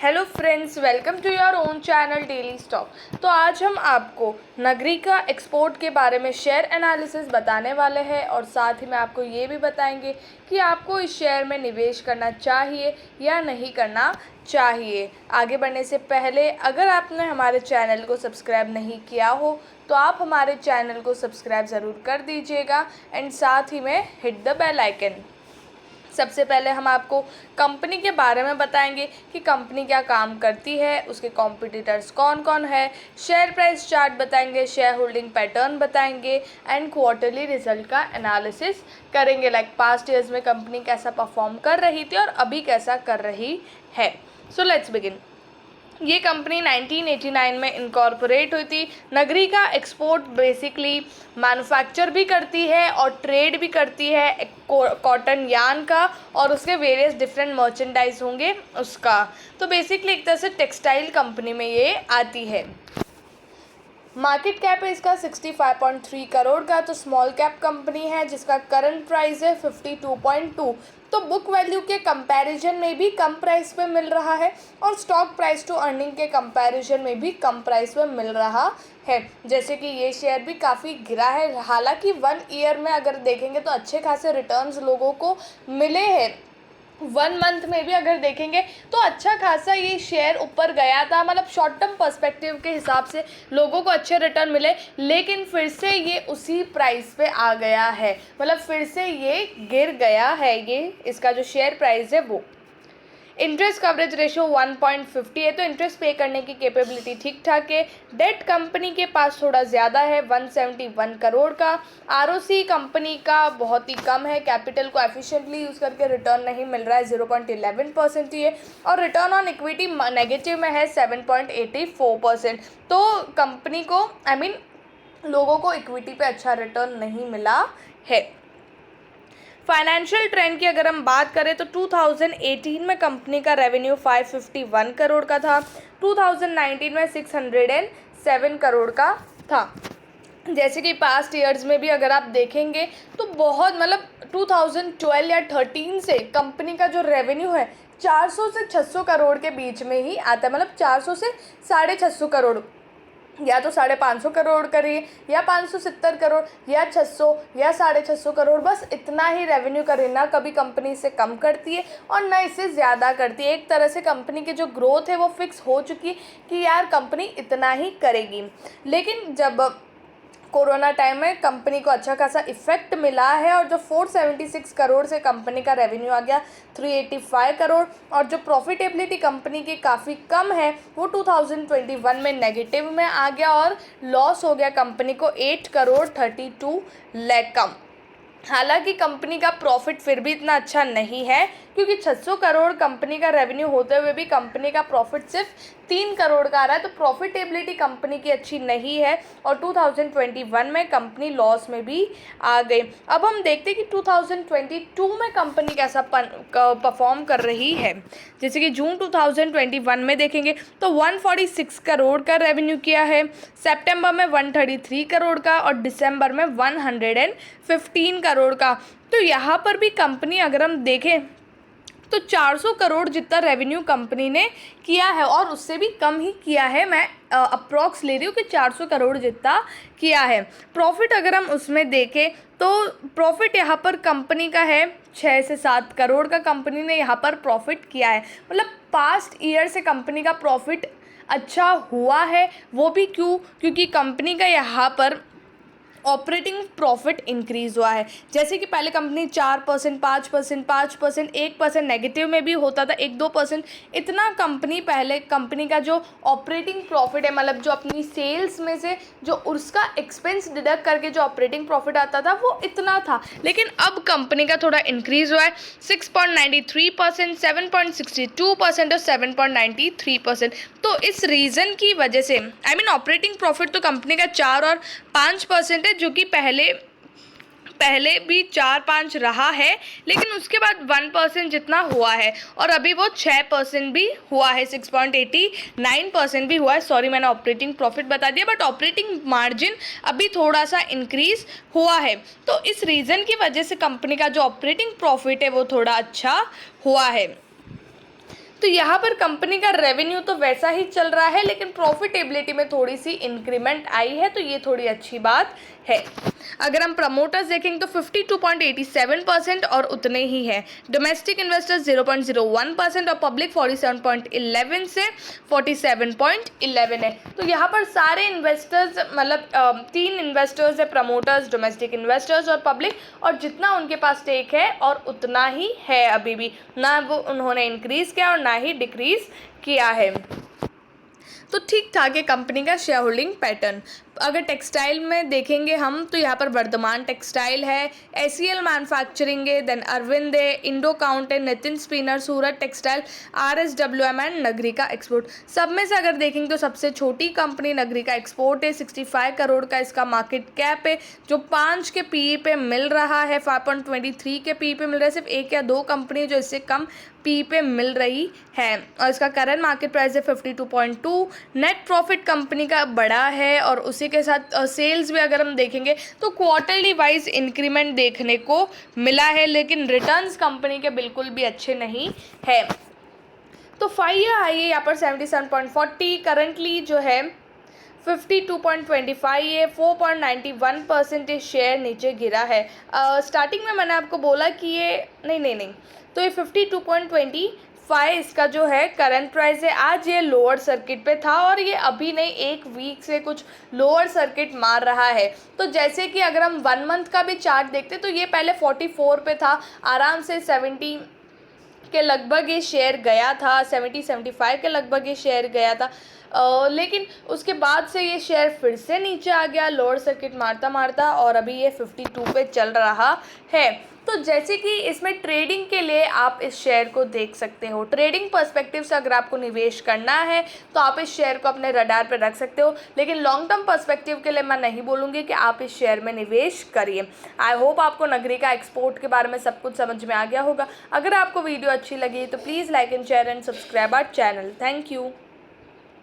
Hello friends, welcome to your own channel daily stock. तो आज हम आपको नगरिका एक्सपोर्ट के बारे में शेयर एनालिसिस बताने वाले हैं और साथ ही में आपको ये भी बताएंगे कि आपको इस शेयर में निवेश करना चाहिए या नहीं करना चाहिए। आगे बढ़ने से पहले अगर आपने हमारे चैनल को सब्सक्राइब नहीं किया हो तो आप हमारे चैनल को सब्सक्राइब ज़रूर कर दीजिएगा एंड साथ ही में हिट द बेल आइकन। सबसे पहले हम आपको कंपनी के बारे में बताएंगे कि कंपनी क्या काम करती है, उसके कॉम्पिटिटर्स कौन कौन है, शेयर प्राइस चार्ट बताएंगे, शेयर होल्डिंग पैटर्न बताएंगे एंड क्वार्टरली रिजल्ट का एनालिसिस करेंगे। लाइक पास्ट ईयर्स में कंपनी कैसा परफॉर्म कर रही थी और अभी कैसा कर रही है। So let's begin. ये कंपनी 1989 में इनकॉर्पोरेट हुई थी। नगरिका एक्सपोर्ट बेसिकली मैन्युफैक्चर भी करती है और ट्रेड भी करती है कॉटन यार्न का और उसके वेरियस डिफरेंट मर्चेंडाइज होंगे उसका। तो बेसिकली एक तरह से टेक्सटाइल कंपनी में ये आती है। मार्केट कैप है इसका 65.3 करोड़ का। तो स्मॉल कैप कंपनी है जिसका करंट प्राइस है 52.2। तो बुक वैल्यू के कंपैरिजन में भी कम प्राइस पे मिल रहा है और स्टॉक प्राइस टू अर्निंग के कंपैरिजन में भी कम प्राइस पे मिल रहा है। जैसे कि ये शेयर भी काफ़ी गिरा है, हालांकि 1 ईयर में अगर देखेंगे तो अच्छे खासे रिटर्न्स लोगों को मिले हैं। 1 मंथ में भी अगर देखेंगे तो अच्छा खासा ये शेयर ऊपर गया था, मतलब शॉर्ट टर्म पर्सपेक्टिव के हिसाब से लोगों को अच्छे रिटर्न मिले, लेकिन फिर से ये उसी प्राइस पे आ गया है, मतलब फिर से ये गिर गया है। ये इसका जो शेयर प्राइस है वो इंटरेस्ट कवरेज रेशियो 1.50 है, तो इंटरेस्ट पे करने की कैपेबिलिटी ठीक ठाक है। डेट कंपनी के पास थोड़ा ज़्यादा है 171 करोड़ का। आरओसी कंपनी का बहुत ही कम है, कैपिटल को एफिशिएंटली यूज़ करके रिटर्न नहीं मिल रहा है, 0.11% ही है और रिटर्न ऑन इक्विटी नेगेटिव में है 7.84%। तो कंपनी को लोगों को इक्विटी पे अच्छा रिटर्न नहीं मिला है। फाइनेंशियल ट्रेंड की अगर हम बात करें तो 2018 में कंपनी का रेवेन्यू 551 करोड़ का था, 2019 में 607 करोड़ का था। जैसे कि पास्ट ईयर्स में भी अगर आप देखेंगे तो बहुत 2012 या 13 से कंपनी का जो रेवेन्यू है 400 से 600 करोड़ के बीच में ही आता है, मतलब 400 से 650 करोड़, या तो 550 करोड़ करिए या 570 करोड़ या 600 या 650 करोड़, बस इतना ही रेवेन्यू करे। ना कभी कंपनी इससे कम करती है और ना इससे ज़्यादा करती है। एक तरह से कंपनी की जो ग्रोथ है वो फिक्स हो चुकी है कि यार कंपनी इतना ही करेगी। लेकिन जब कोरोना टाइम में कंपनी को अच्छा खासा इफेक्ट मिला है और जो 476 करोड़ से कंपनी का रेवेन्यू आ गया 385 करोड़ और जो प्रॉफिटेबिलिटी कंपनी की काफ़ी कम है वो 2021 में नेगेटिव में आ गया और लॉस हो गया कंपनी को 8 करोड़ 32 लाख कम। हालांकि कंपनी का प्रॉफिट फिर भी इतना अच्छा नहीं है क्योंकि 600 करोड़ कंपनी का रेवेन्यू होते हुए भी कंपनी का प्रॉफिट सिर्फ 3 करोड़ का आ रहा है, तो प्रॉफिटेबिलिटी कंपनी की अच्छी नहीं है और 2021 में कंपनी लॉस में भी आ गई। अब हम देखते हैं कि 2022 में कंपनी कैसा परफॉर्म कर रही है। जैसे कि जून 2021 में देखेंगे तो 146 करोड़ का रेवेन्यू किया है, सितंबर में 133 करोड़ का और दिसंबर में 115 करोड़ का। तो यहाँ पर भी कंपनी अगर हम देखें तो 400 करोड़ जितना रेवेन्यू कंपनी ने किया है और उससे भी कम ही किया है। मैं अप्रॉक्स ले रही हूँ कि 400 करोड़ जितना किया है। प्रॉफिट अगर हम उसमें देखें तो प्रॉफिट यहाँ पर कंपनी का है 6 से 7 करोड़ का कंपनी ने यहाँ पर प्रॉफिट किया है, मतलब पास्ट ईयर से कंपनी का प्रॉफिट अच्छा हुआ है। वो भी क्योंकि कंपनी का यहाँ पर ऑपरेटिंग प्रॉफिट इंक्रीज़ हुआ है। जैसे कि पहले कंपनी 4%, 5%, 5%, 1% नेगेटिव में भी होता था, 1-2%, इतना कंपनी का जो ऑपरेटिंग प्रॉफिट है, मतलब जो अपनी सेल्स में से जो उसका एक्सपेंस डिडक्ट करके जो ऑपरेटिंग प्रॉफिट आता था वो इतना था। लेकिन अब कंपनी का थोड़ा इंक्रीज़ हुआ है, 6.93%, 7.62% और 7.93%। तो इस रीज़न की वजह से ऑपरेटिंग प्रॉफिट तो कंपनी का 4 और 5% है, जो कि पहले भी 4-5 रहा है, लेकिन उसके बाद 1% जितना हुआ है और अभी वो 6% भी हुआ है, 6.89% भी हुआ है। सॉरी, मैंने ऑपरेटिंग प्रॉफिट बता दिया, बट ऑपरेटिंग मार्जिन अभी थोड़ा सा इंक्रीज हुआ है। तो इस रीज़न की वजह से कंपनी का जो ऑपरेटिंग प्रॉफिट है वो थोड़ा अच्छा हुआ है। तो यहाँ पर कंपनी का रेवेन्यू तो वैसा ही चल रहा है, लेकिन प्रॉफिटेबिलिटी में थोड़ी सी इंक्रीमेंट आई है, तो ये थोड़ी अच्छी बात है। अगर हम प्रमोटर्स देखेंगे तो 52.87% और उतने ही है। डोमेस्टिक इन्वेस्टर्स 0.01% और पब्लिक 47.11 से 47.11 है। तो यहाँ पर सारे इन्वेस्टर्स मतलब 3 इन्वेस्टर्स है, प्रमोटर्स, डोमेस्टिक इन्वेस्टर्स और पब्लिक, और जितना उनके पास स्टेक है और उतना ही है, अभी भी ना वो उन्होंने इंक्रीज़ किया और ना ही डिक्रीज़ किया है। तो ठीक ठाक है कंपनी का शेयर होल्डिंग पैटर्न। अगर टेक्सटाइल में देखेंगे हम तो यहाँ पर वर्धमान टेक्सटाइल है, एसीएल मैन्युफैक्चरिंग है, देन अरविंद है, इंडो काउंट है, Nitin Spinner, Surat textile, RSWM and Nagreeka export. सब में से अगर देखेंगे तो सबसे छोटी कंपनी नगरिका एक्सपोर्ट है, 65 करोड़ का इसका मार्केट कैप है, जो 5 के पीई पे मिल रहा है, 5.23 के पीई पे मिल रहा है। सिर्फ 1 या 2 कंपनी जो इससे कम पी पे मिल रही है, और इसका करंट मार्केट प्राइस है 52.2। नेट प्रॉफिट कंपनी का बड़ा है, और उसी के साथ सेल्स भी अगर हम देखेंगे तो क्वार्टरली वाइज इंक्रीमेंट देखने को मिला है, लेकिन रिटर्न्स कंपनी के बिल्कुल भी अच्छे नहीं है। तो 5 ईयर हाई है यहाँ पर 77.40, करंटली जो है 52.25 है, 4.91% शेयर नीचे गिरा है। स्टार्टिंग में मैंने आपको बोला कि ये नहीं तो ये 52.25 इसका जो है करंट प्राइस है। आज ये लोअर सर्किट पे था और ये अभी नहीं, 1 वीक से कुछ लोअर सर्किट मार रहा है। तो जैसे कि अगर हम 1 मंथ का भी चार्ट देखते तो ये पहले 44 पे था, आराम से 70 के लगभग ये शेयर गया था, 70-75 के लगभग ये शेयर गया था, लेकिन उसके बाद से ये शेयर फिर से नीचे आ गया लोअर सर्किट मारता मारता, और अभी ये 52 पे चल रहा है। तो जैसे कि इसमें ट्रेडिंग के लिए आप इस शेयर को देख सकते हो, ट्रेडिंग पर्सपेक्टिव से अगर आपको निवेश करना है तो आप इस शेयर को अपने रडार पर रख सकते हो, लेकिन लॉन्ग टर्म पर्सपेक्टिव के लिए मैं नहीं बोलूँगी कि आप इस शेयर में निवेश करिए। आई होप आपको नगरिका एक्सपोर्ट के बारे में सब कुछ समझ में आ गया होगा। अगर आपको वीडियो अच्छी लगी तो please like and share and subscribe our channel. Thank you.